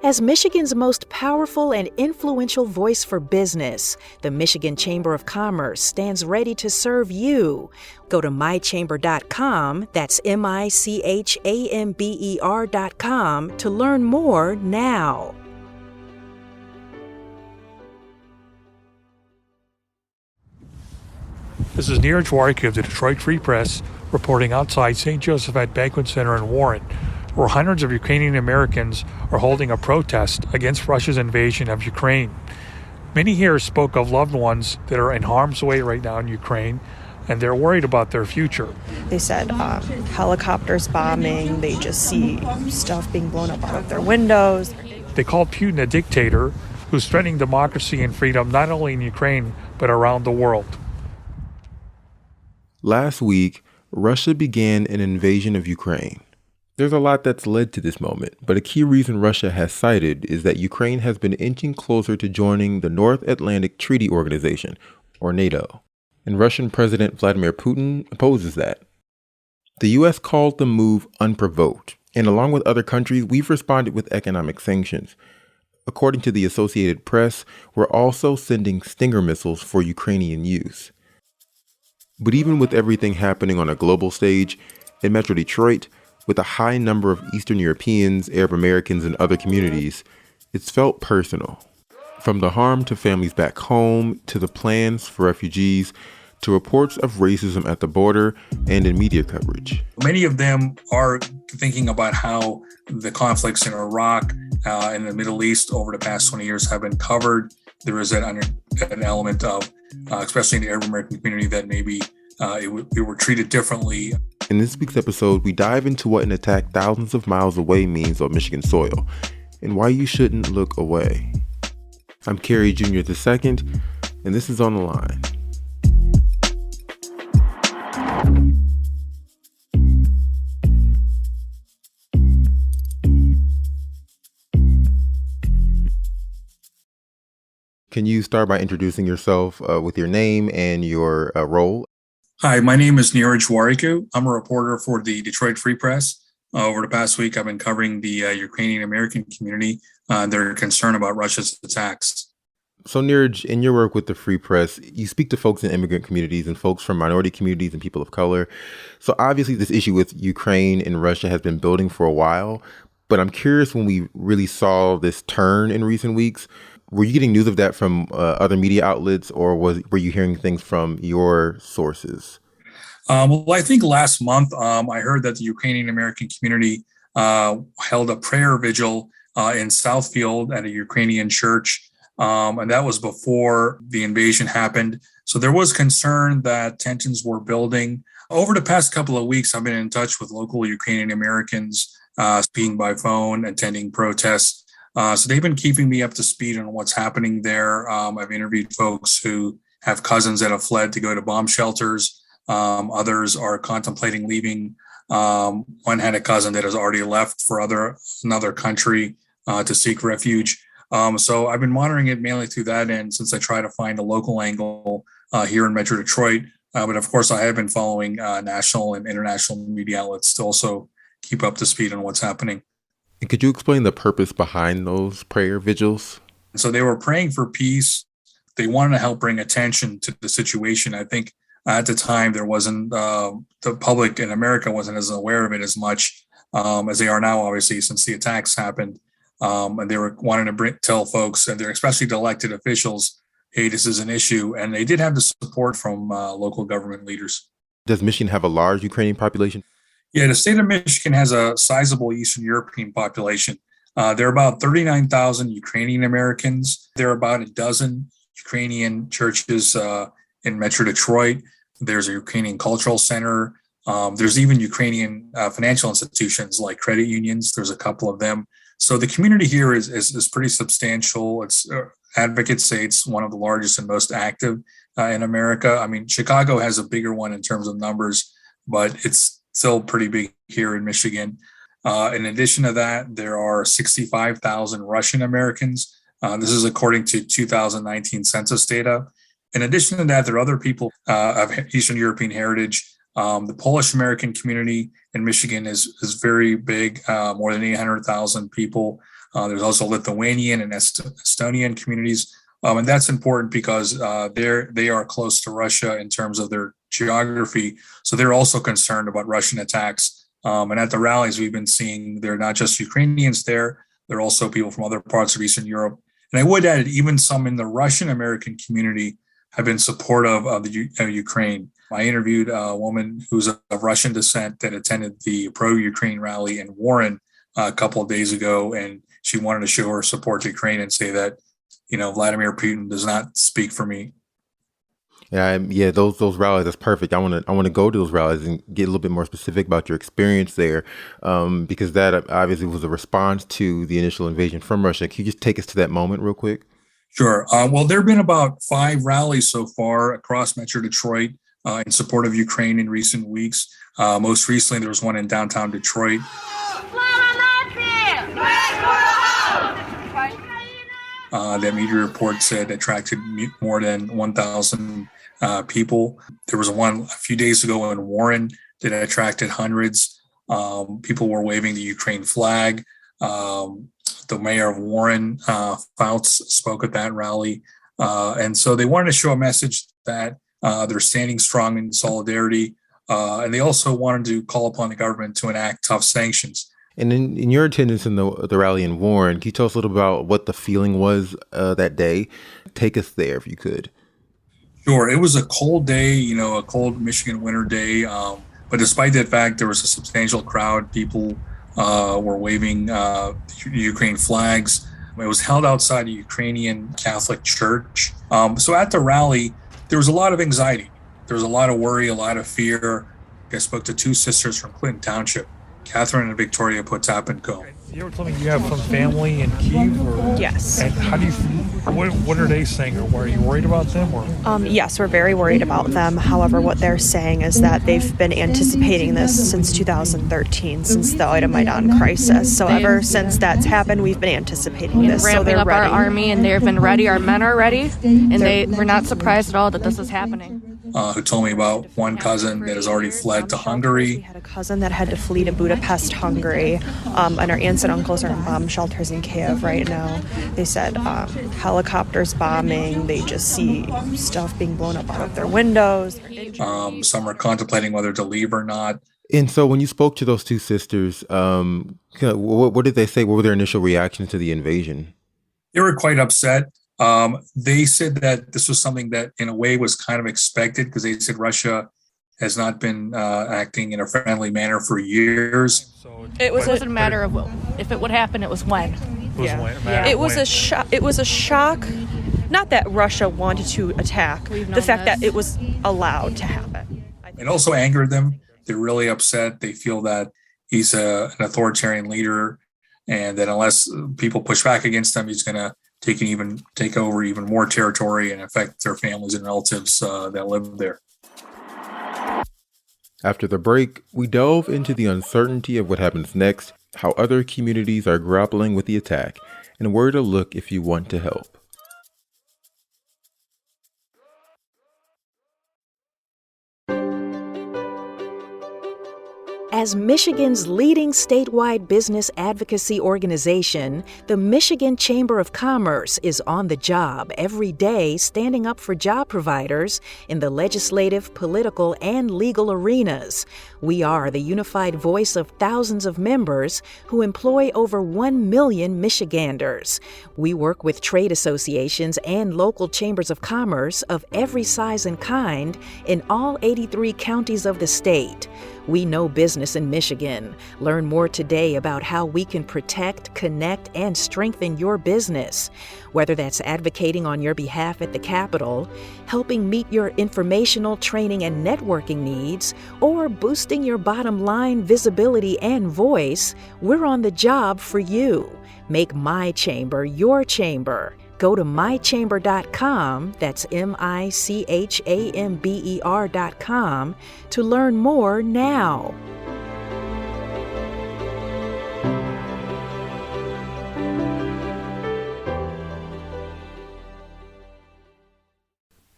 As Michigan's most powerful and influential voice for business, the Michigan Chamber of Commerce stands ready to serve you. Go to mychamber.com, that's MICHAMBER.com, to learn more now. This is Niraj Warikoo of the Detroit Free Press, reporting outside St. Joseph Banquet Center in Warren, where hundreds of Ukrainian Americans are holding a protest against Russia's invasion of Ukraine. Many here spoke of loved ones that are in harm's way right now in Ukraine, and they're worried about their future. They said helicopters bombing, they just see stuff being blown up out of their windows. They called Putin a dictator who's threatening democracy and freedom not only in Ukraine, but around the world. Last week, Russia began an invasion of Ukraine. There's a lot that's led to this moment, but a key reason Russia has cited is that Ukraine has been inching closer to joining the North Atlantic Treaty Organization, or NATO, and Russian President Vladimir Putin opposes that. The U.S. called the move unprovoked, and along with other countries, we've responded with economic sanctions. According to the Associated Press, we're also sending Stinger missiles for Ukrainian use. But even with everything happening on a global stage, in Metro Detroit, with a high number of Eastern Europeans, Arab Americans, and other communities, it's felt personal. From the harm to families back home, to the plans for refugees, to reports of racism at the border and in media coverage. Many of them are thinking about how the conflicts in Iraq and the Middle East over the past 20 years have been covered. There is an element of, especially in the Arab American community, that maybe we were treated differently. In this week's episode, we dive into what an attack thousands of miles away means on Michigan soil and why you shouldn't look away. I'm Kerry Jr. II, and this is On the Line. Can you start by introducing yourself with your name and your role? Hi, my name is Niraj Warikoo. I'm a reporter for the Detroit Free Press. Over the past week, I've been covering the Ukrainian American community and their concern about Russia's attacks. So Niraj, in your work with the Free Press, you speak to folks in immigrant communities and folks from minority communities and people of color. So obviously this issue with Ukraine and Russia has been building for a while, but I'm curious, when we really saw this turn in recent weeks, were you getting news of that from other media outlets, or were you hearing things from your sources? Well, I think last month I heard that the Ukrainian American community held a prayer vigil in Southfield at a Ukrainian church, and that was before the invasion happened. So there was concern that tensions were building. Over the past couple of weeks, I've been in touch with local Ukrainian Americans, speaking by phone, attending protests. So they've been keeping me up to speed on what's happening there. I've interviewed folks who have cousins that have fled to go to bomb shelters. Others are contemplating leaving. One had a cousin that has already left for another country to seek refuge. So I've been monitoring it mainly through that end, since I try to find a local angle here in Metro Detroit. But of course, I have been following national and international media outlets to also keep up to speed on what's happening. And could you explain the purpose behind those prayer vigils? So they were praying for peace. They wanted to help bring attention to the situation. I think at the time there wasn't, the public in America wasn't as aware of it as much as they are now, obviously, since the attacks happened. And they were wanting to tell folks, and they're especially the elected officials, hey, this is an issue. And they did have the support from local government leaders. Does Michigan have a large Ukrainian population? Yeah, the state of Michigan has a sizable Eastern European population. There are about 39,000 Ukrainian Americans. There are about a dozen Ukrainian churches in Metro Detroit. There's a Ukrainian cultural center. There's even Ukrainian financial institutions like credit unions. There's a couple of them. So the community here is pretty substantial. It's advocates say it's one of the largest and most active in America. I mean, Chicago has a bigger one in terms of numbers, but it's still pretty big here in Michigan. In addition to that, there are 65,000 Russian Americans. This is according to 2019 census data. In addition to that, there are other people of Eastern European heritage. The Polish American community in Michigan is very big, more than 800,000 people. There's also Lithuanian and Estonian communities. And that's important because they are close to Russia in terms of their geography. So they're also concerned about Russian attacks. And at the rallies, we've been seeing there are not just Ukrainians there, there are also people from other parts of Eastern Europe. And I would add, even some in the Russian American community have been supportive of Ukraine. I interviewed a woman who's of Russian descent that attended the pro-Ukraine rally in Warren a couple of days ago, and she wanted to show her support to Ukraine and say that, Vladimir Putin does not speak for me. Yeah, those rallies, that's perfect. I want to go to those rallies and get a little bit more specific about your experience there, because that obviously was a response to the initial invasion from Russia. Can you just take us to that moment real quick? Sure. Well, there have been about 5 rallies so far across Metro Detroit in support of Ukraine in recent weeks. Most recently, there was one in downtown Detroit. That media report said attracted more than 1,000 people. There was one a few days ago in Warren that attracted hundreds. People were waving the Ukraine flag. The mayor of Warren, Fouts, spoke at that rally. And so they wanted to show a message that they're standing strong in solidarity. And they also wanted to call upon the government to enact tough sanctions. And in your attendance in the rally in Warren, can you tell us a little about what the feeling was that day? Take us there if you could. Sure. It was a cold day, a cold Michigan winter day. But despite that fact, there was a substantial crowd. People were waving Ukraine flags. It was held outside a Ukrainian Catholic church. So at the rally, there was a lot of anxiety. There was a lot of worry, a lot of fear. I spoke to 2 sisters from Clinton Township, Catherine and Victoria Potapenko. You were telling me you have some family in Kyiv? Or, Yes. And how do you, what are they saying? Or are you worried about them? Or? Yes, we're very worried about them. However, what they're saying is that they've been anticipating this since 2013, since the Euromaidan crisis. So ever since that's happened, we've been anticipating this. Ramping so they're up ready. our army, and they've been ready. Our men are ready, and we're not surprised at all that this is happening. Who told me about one cousin that has already fled to We Hungary. had a cousin that had to flee to Budapest, Hungary, and our aunts and uncles are in bomb shelters in Kiev right now. They said helicopters bombing, they just see stuff being blown up out of their windows. Some are contemplating whether to leave or not. And so when you spoke to those 2 sisters, what did they say? What were their initial reactions to the invasion? They were quite upset. They said that this was something that in a way was kind of expected, because they said Russia has not been acting in a friendly manner for years. It wasn't a matter of if it would happen, it was when. It was a shock. It was a shock. Not that Russia wanted to attack, the fact that it was allowed to happen. It also angered them. They're really upset. They feel that he's an authoritarian leader, and that unless people push back against him, he's going to take over even more territory and affect their families and relatives that live there. After the break, we delve into the uncertainty of what happens next, how other communities are grappling with the attack, and where to look if you want to help. As Michigan's leading statewide business advocacy organization, the Michigan Chamber of Commerce is on the job every day standing up for job providers in the legislative, political, and legal arenas. We are the unified voice of thousands of members who employ over 1 million Michiganders. We work with trade associations and local chambers of commerce of every size and kind in all 83 counties of the state. We know business in Michigan. Learn more today about how we can protect, connect, and strengthen your business. Whether that's advocating on your behalf at the Capitol, helping meet your informational, training, and networking needs, or boosting your bottom line visibility and voice, we're on the job for you. Make my chamber your chamber. Go to mychamber.com, that's MICHAMBER.com, to learn more now.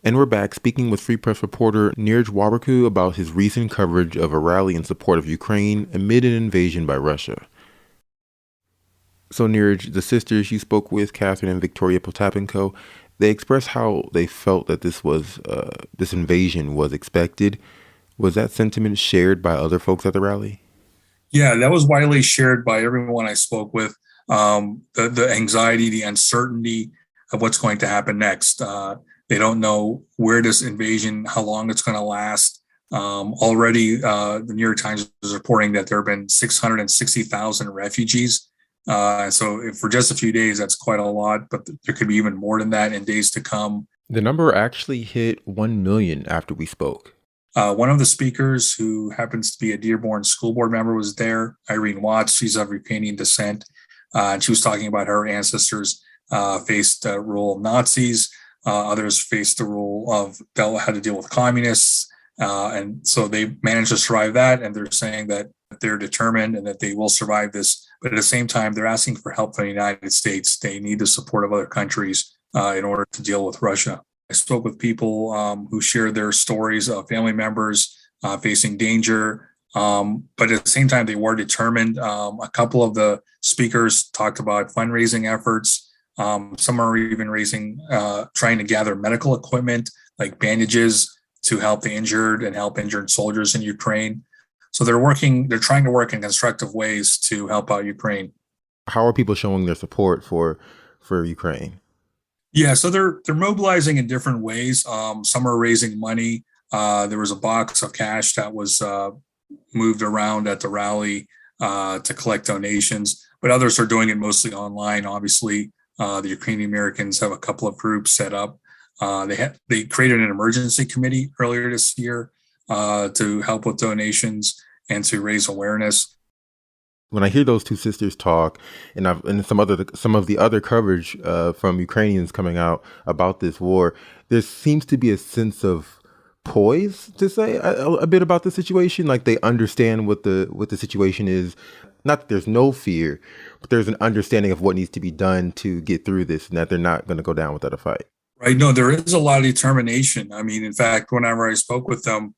And we're back speaking with Free Press reporter Niraj Warikoo about his recent coverage of a rally in support of Ukraine amid an invasion by Russia. So, Niraj, the sisters you spoke with, Catherine and Victoria Potapenko, they expressed how they felt that this invasion was expected. Was that sentiment shared by other folks at the rally? Yeah, that was widely shared by everyone I spoke with. The anxiety, the uncertainty of what's going to happen next. They don't know where this invasion, how long it's going to last. Already, the New York Times is reporting that there have been 660,000 refugees. So if for just a few days, that's quite a lot, but there could be even more than that in days to come. The number actually hit 1 million after we spoke. One of the speakers, who happens to be a Dearborn school board member, was there, Irene Watts. She's of Ukrainian descent. And she was talking about her ancestors faced rule of Nazis. Others faced the rule of had to deal with communists. And so they managed to survive that. And they're saying that they're determined and that they will survive this. But at the same time, they're asking for help from the United States. They need the support of other countries in order to deal with Russia. I spoke with people who shared their stories of family members facing danger. But at the same time, they were determined. A couple of the speakers talked about fundraising efforts. Some are even trying to gather medical equipment like bandages to help the injured and help injured soldiers in Ukraine. So they're trying to work in constructive ways to help out Ukraine. How are people showing their support for Ukraine? Yeah, so they're mobilizing in different ways. Some are raising money. There was a box of cash that was moved around at the rally to collect donations, but others are doing it mostly online. Obviously, the Ukrainian Americans have a couple of groups set up. They created an emergency committee earlier this year to help with donations and to raise awareness. When I hear those two sisters talk, and some of the other coverage from Ukrainians coming out about this war, there seems to be a sense of poise to say a bit about the situation. Like they understand what the situation is. Not that there's no fear, but there's an understanding of what needs to be done to get through this, and that they're not going to go down without a fight. Right. No, there is a lot of determination. I mean, in fact, whenever I spoke with them,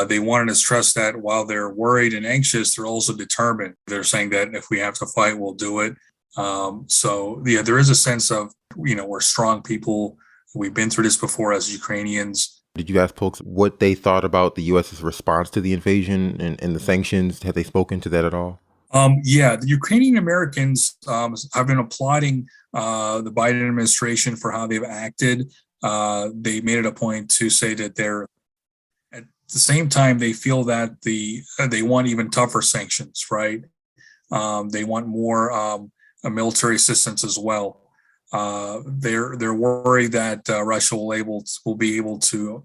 they wanted to stress that while they're worried and anxious, they're also determined. They're saying that if we have to fight, we'll do it. There is a sense of, we're strong people. We've been through this before as Ukrainians. Did you ask folks what they thought about the U.S.'s response to the invasion and the sanctions? Have they spoken to that at all? The Ukrainian Americans have been applauding the Biden administration for how they've acted. They made it a point to say that at the same time, they feel that they want even tougher sanctions, right? They want more military assistance as well. They're worried that Russia will be able to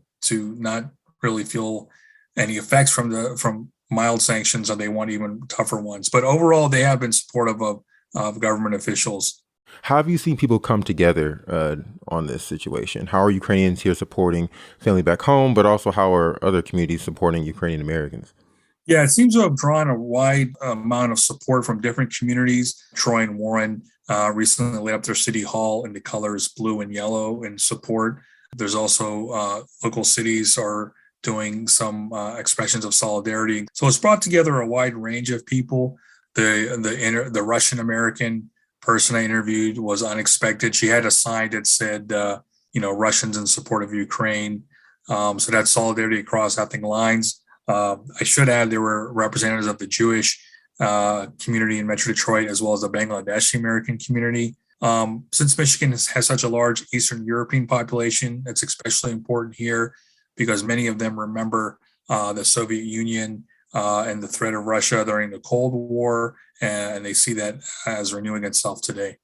not really feel any effects from mild sanctions, and they want even tougher ones. But overall, they have been supportive of government officials. How have you seen people come together on this situation? How are Ukrainians here supporting family back home, but also how are other communities supporting Ukrainian Americans? Yeah, it seems to have drawn a wide amount of support from different communities. Troy and Warren recently lit up their city hall in the colors blue and yellow in support. There's also local cities are doing some expressions of solidarity. So it's brought together a wide range of people. The Russian American person I interviewed was unexpected. She had a sign that said, Russians in support of Ukraine. So that's solidarity across ethnic lines. I should add there were representatives of the Jewish community in Metro Detroit, as well as the Bangladeshi American community. Since Michigan has such a large Eastern European population, it's especially important here because many of them remember the Soviet Union and the threat of Russia during the Cold War, and they see that as renewing itself today.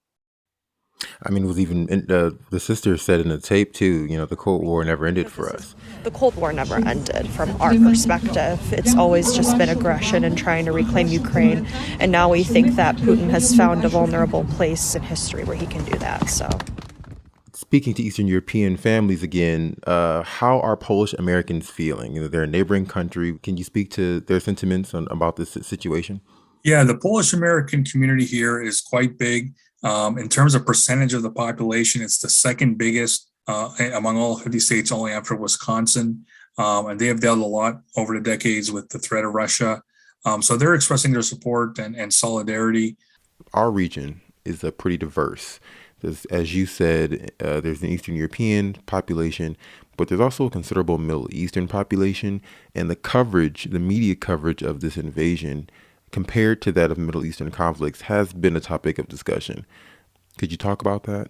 I mean, it was even the sister said in the tape too, the Cold War never ended for us. The Cold War never ended from our perspective. It's always just been aggression and trying to reclaim Ukraine. And now we think that Putin has found a vulnerable place in history where he can do that. So, speaking to Eastern European families again, how are Polish Americans feeling? They're a neighboring country. Can you speak to their sentiments about this situation? Yeah, the Polish American community here is quite big. In terms of percentage of the population, it's the second biggest among all 50 states, only after Wisconsin. And they have dealt a lot over the decades with the threat of Russia. So they're expressing their support and solidarity. Our region is pretty diverse. There's, as you said, there's an Eastern European population, but there's also a considerable Middle Eastern population, and the media coverage of this invasion compared to that of Middle Eastern conflicts has been a topic of discussion. Could you talk about that?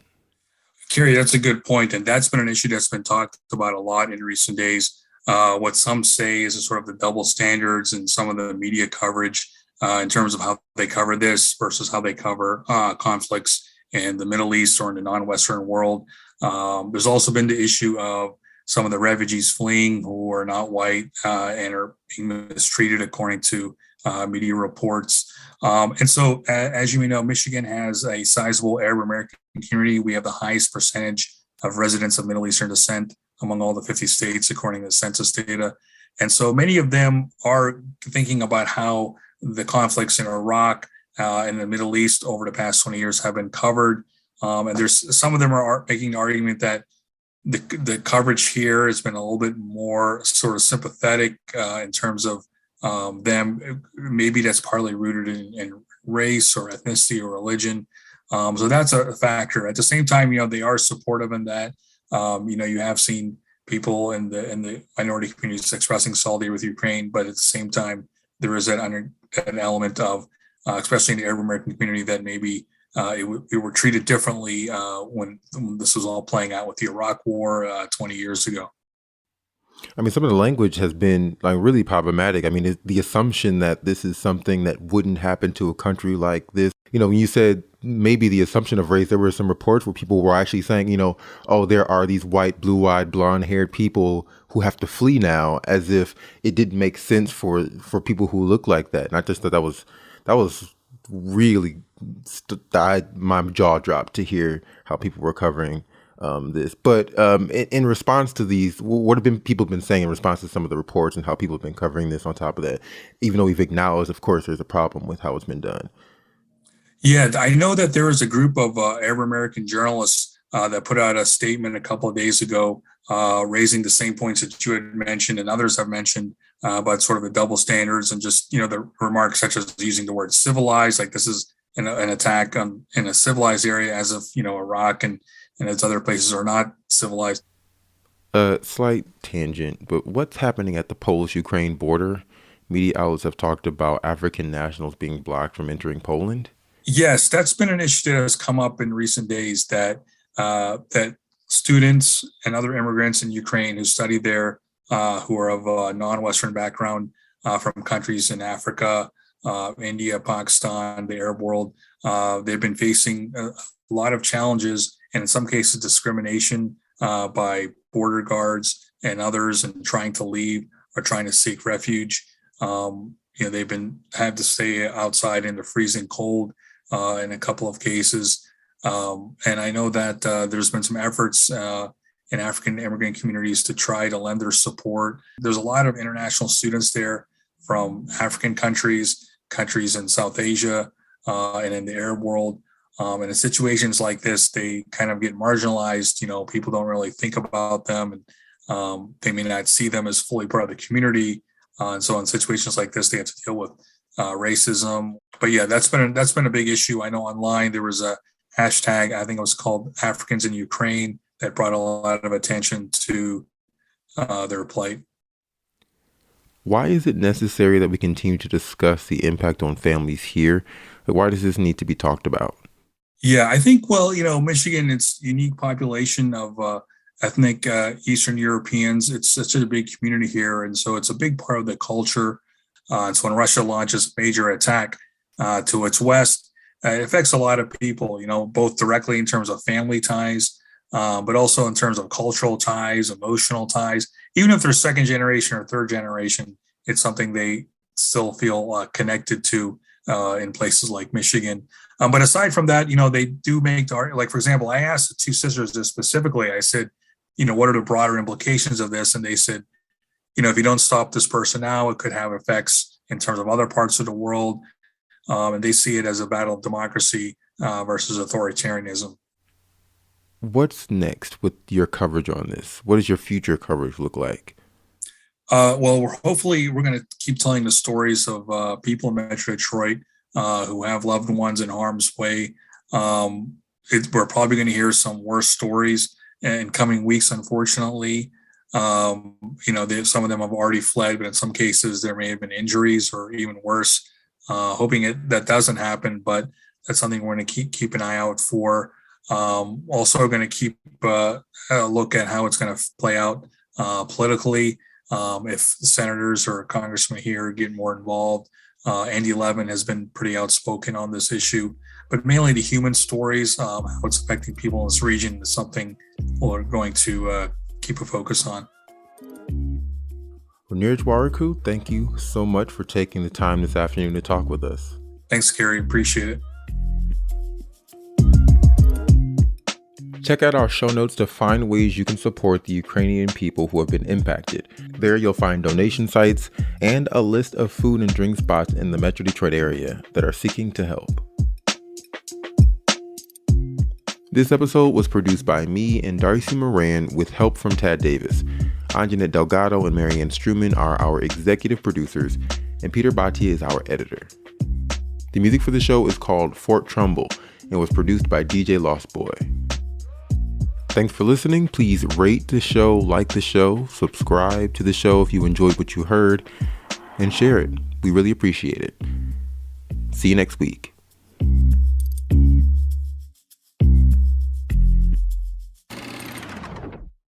Kerry, that's a good point, and that's been an issue that's been talked about a lot in recent days. What some say is sort of the double standards in some of the media coverage in terms of how they cover this versus how they cover conflicts in the Middle East or in the non-Western world. There's also been the issue of some of the refugees fleeing who are not white and are being mistreated according to media reports. And so, as you may know, Michigan has a sizable Arab American community. We have the highest percentage of residents of Middle Eastern descent among all the 50 states, according to the census data. And so many of them are thinking about how the conflicts in Iraq and the Middle East over the past 20 years have been covered. And there's some of them are making the argument that the coverage here has been a little bit more sort of sympathetic in terms of them. Maybe that's partly rooted in race or ethnicity or religion. So that's a factor. At the same time, they are supportive in that. You have seen people in the minority communities expressing solidarity with Ukraine, but at the same time, there is an element of, especially in the Arab American community, that maybe we were treated differently when this was all playing out with the Iraq War 20 years ago. I mean, some of the language has been really problematic. I mean, the assumption that this is something that wouldn't happen to a country like this. When you said maybe the assumption of race, there were some reports where people were actually saying, oh, there are these white, blue-eyed, blonde-haired people who have to flee now, as if it didn't make sense for people who look like that. And I just thought that was really, my jaw dropped to hear how people were covering this. But in response to these, what have people been saying in response to some of the reports and how people have been covering this on top of that, even though we've acknowledged, of course, there's a problem with how it's been done? Yeah, I know that there was a group of Arab American journalists that put out a statement a couple of days ago raising the same points that you had mentioned and others have mentioned about sort of the double standards and just, the remarks such as using the word civilized, like this is an attack in a civilized area, as if, Iraq and its other places are not civilized. Slight tangent, but what's happening at the Polish-Ukraine border? Media outlets have talked about African nationals being blocked from entering Poland. Yes, that's been an issue that has come up in recent days, that students and other immigrants in Ukraine who study there, who are of a non-Western background from countries in Africa, India, Pakistan, the Arab world, they've been facing a lot of challenges and in some cases discrimination by border guards and others, and trying to leave or trying to seek refuge. They've had to stay outside in the freezing cold in a couple of cases. And I know that there's been some efforts in African immigrant communities to try to lend their support. There's a lot of international students there from African countries in South Asia, and in the Arab world. And in situations like this, they kind of get marginalized. People don't really think about them, and they may not see them as fully part of the community. And so in situations like this, they have to deal with racism. But yeah, that's been a big issue. I know online there was a hashtag, I think it was called Africans in Ukraine, that brought a lot of attention to their plight. Why is it necessary that we continue to discuss the impact on families here? Why does this need to be talked about? Yeah, I think, Michigan, its unique population of ethnic Eastern Europeans, it's such a big community here. And so it's a big part of the culture. And so when Russia launches a major attack to its west, it affects a lot of people, both directly in terms of family ties, but also in terms of cultural ties, emotional ties. Even if they're second generation or third generation, it's something they still feel connected to in places like Michigan. But aside from that, they do make the argument. Like, for example, I asked the two sisters this specifically. I said, what are the broader implications of this? And they said, if you don't stop this person now, it could have effects in terms of other parts of the world. And they see it as a battle of democracy versus authoritarianism. What's next with your coverage on this? What does your future coverage look like? Well, hopefully we're going to keep telling the stories of people in Metro Detroit who have loved ones in harm's way. We're probably going to hear some worse stories in coming weeks, unfortunately. Some of them have already fled, but in some cases there may have been injuries or even worse. Hoping that doesn't happen, but that's something we're going to keep an eye out for. Also going to keep a look at how it's going to play out politically. If senators or congressmen here get more involved. Andy Levin has been pretty outspoken on this issue, but mainly the human stories, how it's affecting people in this region is something we're going to keep a focus on. Well, Niraj Warikoo, thank you so much for taking the time this afternoon to talk with us. Thanks, Gary. Appreciate it. Check out our show notes to find ways you can support the Ukrainian people who have been impacted. There you'll find donation sites and a list of food and drink spots in the Metro Detroit area that are seeking to help. This episode was produced by me and Darcy Moran with help from Tad Davis. Anjanette Delgado and Marianne Struman are our executive producers, and Peter Bhatia is our editor. The music for the show is called Fort Trumbull and was produced by DJ Lost Boy. Thanks for listening. Please rate the show, like the show, subscribe to the show if you enjoyed what you heard, and share it. We really appreciate it. See you next week.